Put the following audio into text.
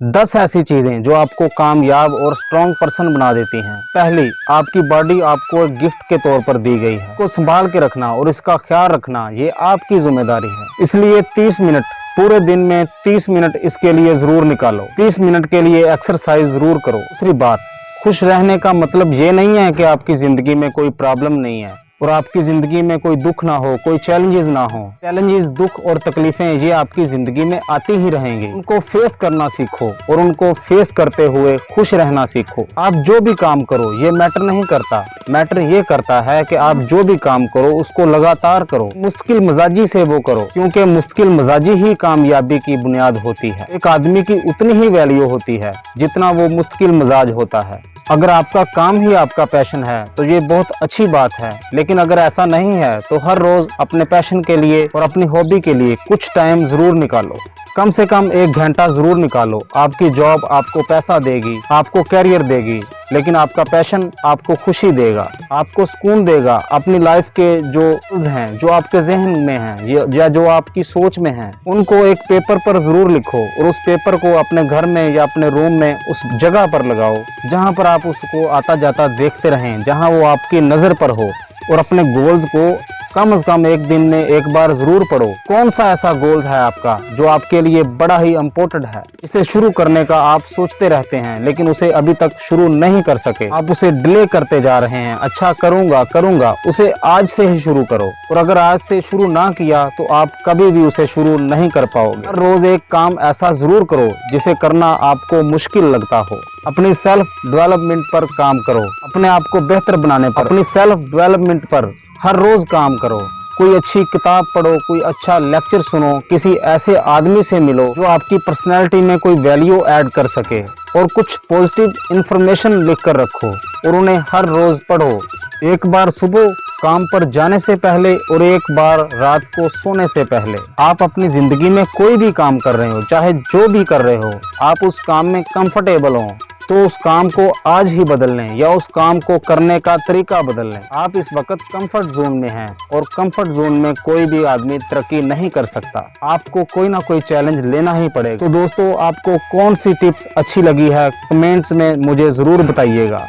10 ऐसी चीजें जो आपको कामयाब और स्ट्रॉन्ग पर्सन बना देती हैं। पहली, आपकी बॉडी आपको एक गिफ्ट के तौर पर दी गई है। इसको संभाल के रखना और इसका ख्याल रखना ये आपकी जिम्मेदारी है। इसलिए 30 मिनट पूरे दिन में 30 मिनट इसके लिए जरूर निकालो। 30 मिनट के लिए एक्सरसाइज जरूर करो। दूसरी बात, खुश रहने का मतलब ये नहीं है कि आपकी जिंदगी में कोई प्रॉब्लम नहीं है और आपकी जिंदगी में कोई दुख ना हो, कोई चैलेंजेस ना हो। चैलेंजेस, दुख और तकलीफें ये आपकी जिंदगी में आती ही रहेंगी। उनको फेस करना सीखो और उनको फेस करते हुए खुश रहना सीखो। आप जो भी काम करो ये मैटर नहीं करता, मैटर ये करता है कि आप जो भी काम करो उसको लगातार करो, मुश्किल मिजाजी से वो करो, क्योंकि मुश्किल मिजाजी ही कामयाबी की बुनियाद होती है। एक आदमी की उतनी ही वैल्यू होती है जितना वो मुश्किल मिजाज होता है। अगर आपका काम ही आपका पैशन है तो ये बहुत अच्छी बात है, लेकिन अगर ऐसा नहीं है तो हर रोज अपने पैशन के लिए और अपनी हॉबी के लिए कुछ टाइम जरूर निकालो। कम से कम 1 घंटा जरूर निकालो। आपकी जॉब आपको पैसा देगी, आपको कैरियर देगी, लेकिन आपका पैशन आपको खुशी देगा, आपको सुकून देगा। अपनी लाइफ के जो हैं, जो आपके जहन में हैं या जो आपकी सोच में हैं, उनको एक पेपर पर जरूर लिखो और उस पेपर को अपने घर में या अपने रूम में उस जगह पर लगाओ जहां पर आप उसको आता जाता देखते रहें, जहां वो आपकी नजर पर हो। और अपने गोल्स को कम से कम एक दिन में एक बार जरूर पढ़ो। कौन सा ऐसा गोल है आपका जो आपके लिए बड़ा ही इम्पोर्टेंट है, इसे शुरू करने का आप सोचते रहते हैं लेकिन उसे अभी तक शुरू नहीं कर सके, आप उसे डिले करते जा रहे हैं। अच्छा, करूंगा, उसे आज से ही शुरू करो। और अगर आज से शुरू ना किया तो आप कभी भी उसे शुरू नहीं कर पाओगे। हर रोज एक काम ऐसा जरूर करो जिसे करना आपको मुश्किल लगता हो। अपनी सेल्फ डेवलपमेंट पर काम करो, अपने आप को बेहतर बनाने पर, अपनी सेल्फ डेवलपमेंट पर हर रोज काम करो। कोई अच्छी किताब पढ़ो, कोई अच्छा लेक्चर सुनो, किसी ऐसे आदमी से मिलो जो आपकी पर्सनैलिटी में कोई वैल्यू ऐड कर सके, और कुछ पॉजिटिव इंफॉर्मेशन लिख कर रखो और उन्हें हर रोज पढ़ो। एक बार सुबह काम पर जाने से पहले और एक बार रात को सोने से पहले। आप अपनी जिंदगी में कोई भी काम कर रहे हो, चाहे जो भी कर रहे हो, आप उस काम में कंफर्टेबल हो तो उस काम को आज ही बदल लें या उस काम को करने का तरीका बदल लें। आप इस वक्त कंफर्ट जोन में हैं और कंफर्ट जोन में कोई भी आदमी तरक्की नहीं कर सकता। आपको कोई ना कोई चैलेंज लेना ही पड़ेगा। तो दोस्तों, आपको कौन सी टिप्स अच्छी लगी है कमेंट्स में मुझे जरूर बताइएगा।